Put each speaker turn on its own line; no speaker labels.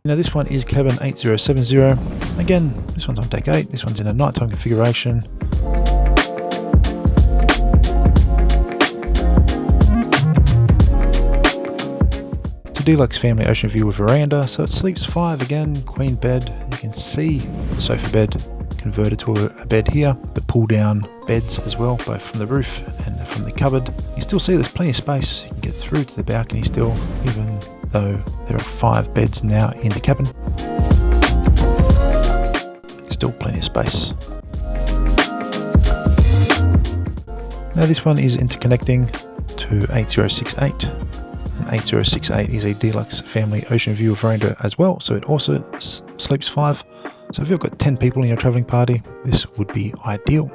Now this one is cabin 8070. Again, this one's on deck 8. This one's in a nighttime configuration. It's a Deluxe Family Oceanview with veranda, so it sleeps 5 again, queen bed. You can see the sofa bed converted to a bed here. The pull down beds as well, both from the roof and from the cupboard. You still see there's plenty of space. You can get through to the balcony still, even though there are 5 beds now in the cabin. Still plenty of space. Now this one is interconnecting to 8068. And 8068 is a Deluxe Family Oceanview veranda as well, so it also sleeps 5. So if you've got 10 people in your travelling party, this would be ideal.